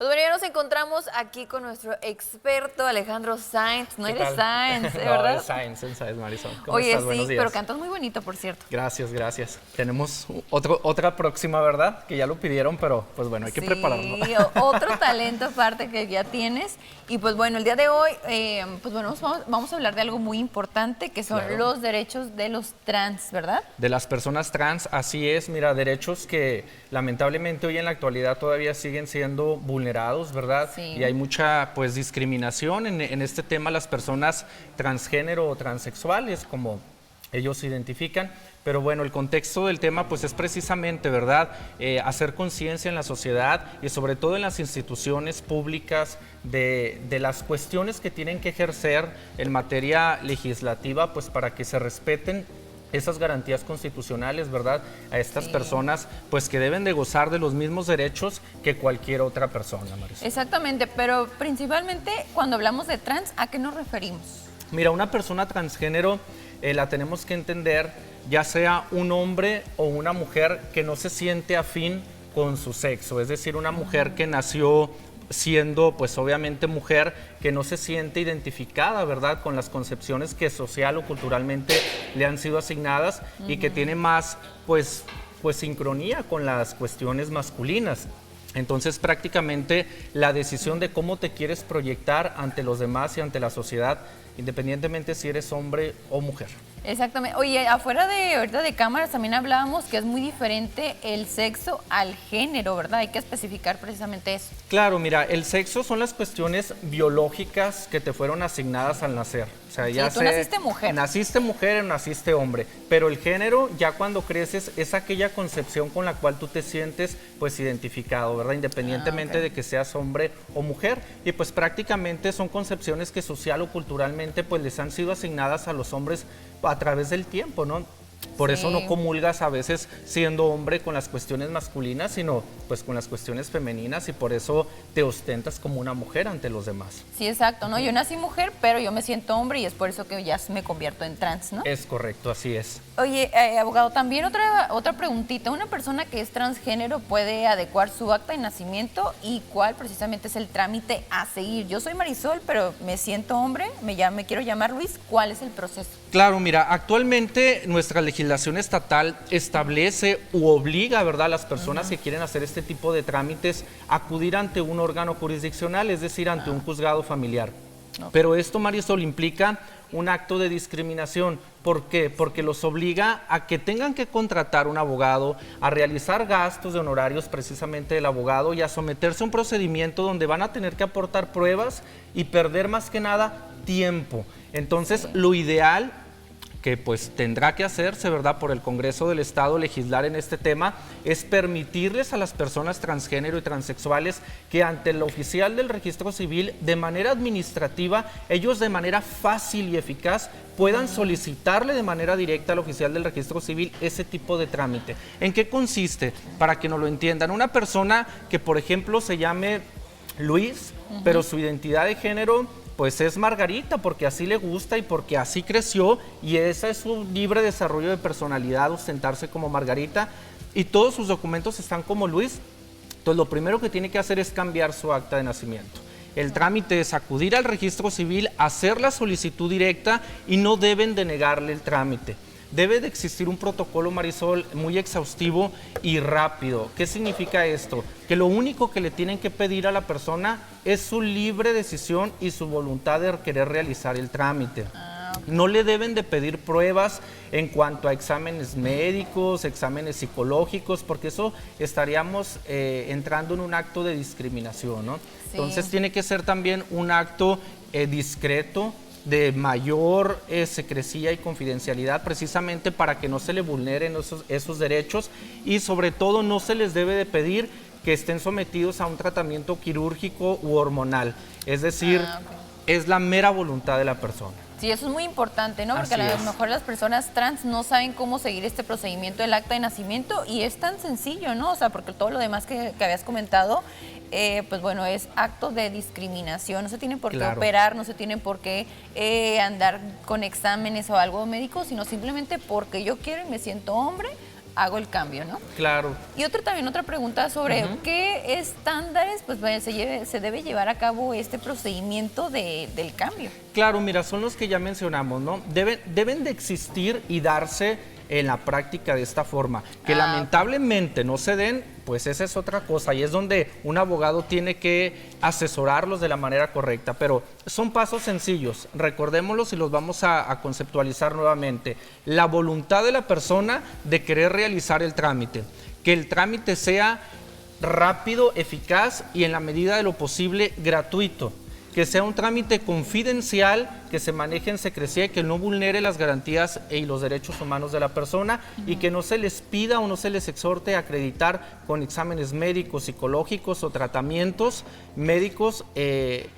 Pues bueno, ya nos encontramos aquí con nuestro experto Alejandro Sainz. No ¿Qué eres tal? Sainz, No, ¿verdad? es Sainz, Marisol. ¿Cómo Oye, estás? sí, Buenos días. pero cantas muy bonito, por cierto. Gracias, gracias. Tenemos otra próxima, ¿verdad? Que ya lo pidieron, pero pues bueno, hay que prepararlo. Sí, otro talento aparte que ya tienes. Y pues bueno, el día de hoy, pues bueno, vamos a hablar de algo muy importante, que son Claro. los derechos de los trans, ¿verdad? De las personas trans, así es, mira, derechos que lamentablemente hoy en la actualidad todavía siguen siendo vulnerados, ¿verdad? Sí. Y hay mucha pues discriminación en este tema, las personas transgénero o transexuales, como ellos se identifican. Pero bueno, el contexto del tema pues es precisamente, ¿verdad? Hacer conciencia en la sociedad y sobre todo en las instituciones públicas de las cuestiones que tienen que ejercer en materia legislativa, pues para que se respeten esas garantías constitucionales, ¿verdad? A estas personas, pues que deben de gozar de los mismos derechos que cualquier otra persona, Marisol. Exactamente, pero principalmente cuando hablamos de trans, ¿a qué nos referimos? Mira, una persona transgénero la tenemos que entender, ya sea un hombre o una mujer que no se siente afín con su sexo, es decir, una mujer que nació siendo pues obviamente mujer, que no se siente identificada, ¿verdad?, con las concepciones que social o culturalmente le han sido asignadas y que tiene más pues sincronía con las cuestiones masculinas. Entonces prácticamente la decisión de cómo te quieres proyectar ante los demás y ante la sociedad, independientemente si eres hombre o mujer. Exactamente. Oye, afuera de ahorita de cámaras también hablábamos que es muy diferente el sexo al género, ¿verdad? Hay que especificar precisamente eso. Claro, mira, el sexo son las cuestiones biológicas que te fueron asignadas al nacer. O sea, Sí, ya tú naciste mujer. Naciste mujer o naciste hombre, pero el género ya cuando creces es aquella concepción con la cual tú te sientes pues identificado, ¿verdad? Independientemente de que seas hombre o mujer. Y pues prácticamente son concepciones que social o culturalmente pues les han sido asignadas a los hombres a través del tiempo, ¿no? Por eso no comulgas a veces siendo hombre con las cuestiones masculinas, sino pues con las cuestiones femeninas, y por eso te ostentas como una mujer ante los demás. Sí, exacto, ¿no? Yo nací mujer, pero yo me siento hombre y es por eso que ya me convierto en trans, ¿no? Es correcto, así es. Oye, abogado, también otra preguntita. ¿Una persona que es transgénero puede adecuar su acta de nacimiento y cuál precisamente es el trámite a seguir? Yo soy Marisol, pero me siento hombre, me quiero llamar Luis. ¿Cuál es el proceso? Claro, mira, actualmente nuestra legislación estatal establece u obliga, ¿verdad?, a las personas que quieren hacer este tipo de trámites a acudir ante un órgano jurisdiccional, es decir, ante un juzgado familiar. Pero esto, Marisol, implica un acto de discriminación. ¿Por qué? Porque los obliga a que tengan que contratar un abogado, a realizar gastos de honorarios precisamente del abogado y a someterse a un procedimiento donde van a tener que aportar pruebas y perder más que nada tiempo. Entonces, lo ideal que pues tendrá que hacerse, ¿verdad?, por el Congreso del Estado, legislar en este tema, es permitirles a las personas transgénero y transexuales que ante el oficial del registro civil, de manera administrativa, ellos de manera fácil y eficaz puedan solicitarle de manera directa al oficial del registro civil ese tipo de trámite. ¿En qué consiste? Para que nos lo entiendan, una persona que, por ejemplo, se llame Luis, pero su identidad de género pues es Margarita, porque así le gusta y porque así creció, y ese es su libre desarrollo de personalidad, ostentarse como Margarita, y todos sus documentos están como Luis. Entonces lo primero que tiene que hacer es cambiar su acta de nacimiento. El trámite es acudir al registro civil, hacer la solicitud directa y no deben de negarle el trámite. Debe de existir un protocolo, Marisol, muy exhaustivo y rápido. ¿Qué significa esto? Que lo único que le tienen que pedir a la persona es su libre decisión y su voluntad de querer realizar el trámite. No le deben de pedir pruebas en cuanto a exámenes médicos, exámenes psicológicos, porque eso estaríamos entrando en un acto de discriminación, ¿no? Sí. Entonces tiene que ser también un acto discreto, de mayor secrecía y confidencialidad, precisamente para que no se le vulneren esos derechos, y sobre todo no se les debe de pedir que estén sometidos a un tratamiento quirúrgico u hormonal, es decir, es la mera voluntad de la persona. Sí, eso es muy importante, ¿no? Porque a lo mejor las personas trans no saben cómo seguir este procedimiento del acta de nacimiento, y es tan sencillo, ¿no? O sea, porque todo lo demás que habías comentado, pues bueno, es acto de discriminación. No se tiene por qué operar, no se tiene por qué andar con exámenes o algo médico, sino simplemente porque yo quiero y me siento hombre, hago el cambio, ¿no? Claro. Y otra pregunta sobre qué estándares pues se debe llevar a cabo este procedimiento del cambio. Claro, mira, son los que ya mencionamos, ¿no? Deben de existir y darse en la práctica de esta forma. Que lamentablemente no se den, pues esa es otra cosa y es donde un abogado tiene que asesorarlos de la manera correcta, pero son pasos sencillos, recordémoslos y los vamos a conceptualizar nuevamente. La voluntad de la persona de querer realizar el trámite, que el trámite sea rápido, eficaz y en la medida de lo posible gratuito. Que sea un trámite confidencial, que se maneje en secrecía y que no vulnere las garantías y los derechos humanos de la persona y que no se les pida o no se les exhorte a acreditar con exámenes médicos, psicológicos o tratamientos médicos el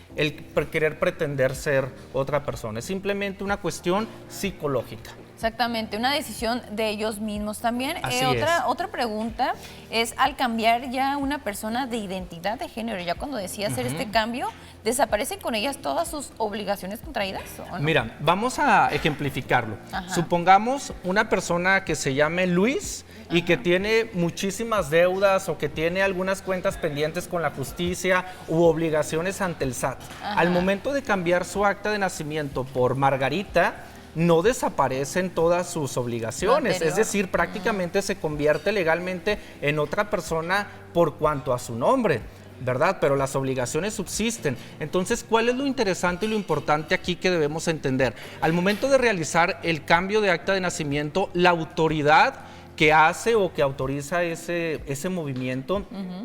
querer pretender ser otra persona. Es simplemente una cuestión psicológica. Exactamente, una decisión de ellos mismos también. Así Otra pregunta es, al cambiar ya una persona de identidad de género, ya cuando decide hacer este cambio, ¿desaparecen con ellas todas sus obligaciones contraídas o no? Mira, vamos a ejemplificarlo. Supongamos una persona que se llame Luis y que tiene muchísimas deudas o que tiene algunas cuentas pendientes con la justicia u obligaciones ante el SAT. Al momento de cambiar su acta de nacimiento por Margarita, no desaparecen todas sus obligaciones, es decir, prácticamente se convierte legalmente en otra persona por cuanto a su nombre, ¿verdad? Pero las obligaciones subsisten. Entonces, ¿cuál es lo interesante y lo importante aquí que debemos entender? Al momento de realizar el cambio de acta de nacimiento, la autoridad que hace o que autoriza ese movimiento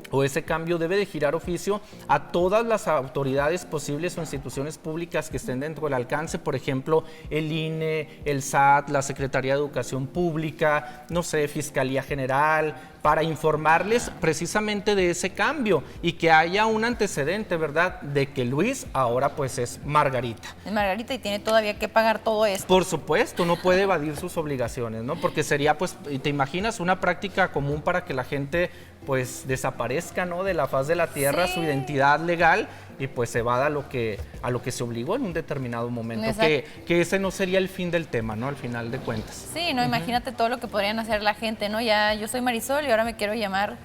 o ese cambio debe de girar oficio a todas las autoridades posibles o instituciones públicas que estén dentro del alcance, por ejemplo, el INE, el SAT, la Secretaría de Educación Pública, no sé, Fiscalía General, para informarles precisamente de ese cambio y que haya un antecedente, ¿verdad?, de que Luis ahora pues es Margarita. Es Margarita y tiene todavía que pagar todo esto. Por supuesto, no puede evadir sus obligaciones, ¿no? Porque sería, pues, te imaginas, una práctica común para que la gente pues desaparezca, ¿no?, de la faz de la tierra, su identidad legal y pues se evada a lo que se obligó en un determinado momento, que ese no sería el fin del tema, ¿no?, al final de cuentas. Sí, no, imagínate todo lo que podrían hacer la gente, ¿no? Ya yo soy Marisol y ahora me quiero llamar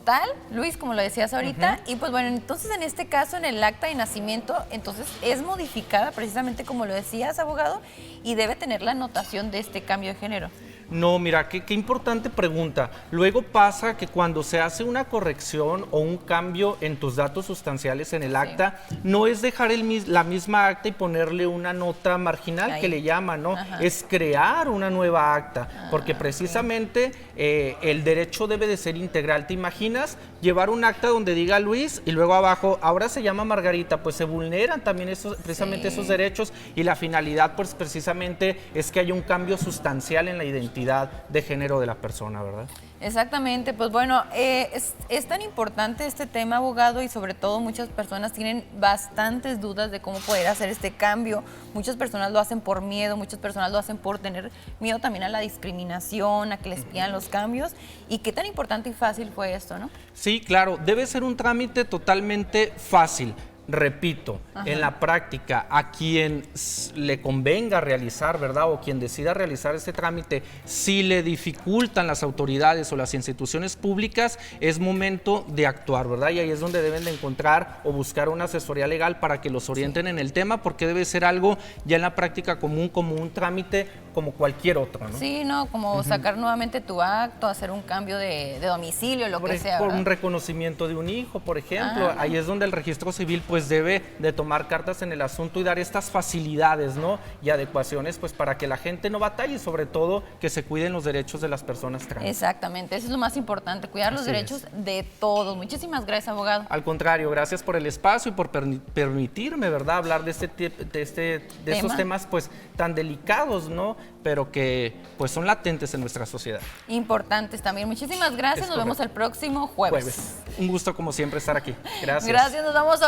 tal, Luis, como lo decías ahorita, y pues bueno, entonces en este caso, en el acta de nacimiento, entonces es modificada precisamente como lo decías, abogado, y debe tener la anotación de este cambio de género. No, mira, qué importante pregunta. Luego pasa que cuando se hace una corrección o un cambio en tus datos sustanciales en el acta, no es dejar la misma acta y ponerle una nota marginal que le llaman, ¿no? Es crear una nueva acta, porque precisamente el derecho debe de ser integral. ¿Te imaginas llevar un acta donde diga Luis y luego abajo, ahora se llama Margarita? Pues se vulneran también precisamente esos derechos y la finalidad pues precisamente es que haya un cambio sustancial en la identidad de género de la persona, ¿verdad? Exactamente, pues bueno, es tan importante este tema, abogado, y sobre todo muchas personas tienen bastantes dudas de cómo poder hacer este cambio. Muchas personas lo hacen por miedo, muchas personas lo hacen por tener miedo también a la discriminación, a que les pidan los cambios. Y qué tan importante y fácil fue esto, ¿no? Sí, claro, debe ser un trámite totalmente fácil. Repito, en la práctica, a quien le convenga realizar, ¿verdad?, o quien decida realizar este trámite, si le dificultan las autoridades o las instituciones públicas, es momento de actuar, ¿verdad? Y ahí es donde deben de encontrar o buscar una asesoría legal para que los orienten en el tema, porque debe ser algo ya en la práctica común, como un trámite como cualquier otro, ¿no? Sí, ¿no? Como sacar nuevamente tu acto, hacer un cambio de domicilio, lo que sea, por ¿verdad? un reconocimiento de un hijo, por ejemplo. Ahí es donde el registro civil pues debe de tomar cartas en el asunto y dar estas facilidades, ¿no?, y adecuaciones pues para que la gente no batalle y sobre todo que se cuiden los derechos de las personas trans. Exactamente, eso es lo más importante, cuidar los derechos de todos. Muchísimas gracias, abogado. Al contrario, gracias por el espacio y por permitirme, ¿verdad?, hablar de estos temas pues tan delicados, ¿no?, pero que pues son latentes en nuestra sociedad. Importantes también. Muchísimas gracias, nos vemos el próximo jueves. Un gusto como siempre estar aquí. Gracias. Gracias, nos vamos ahora.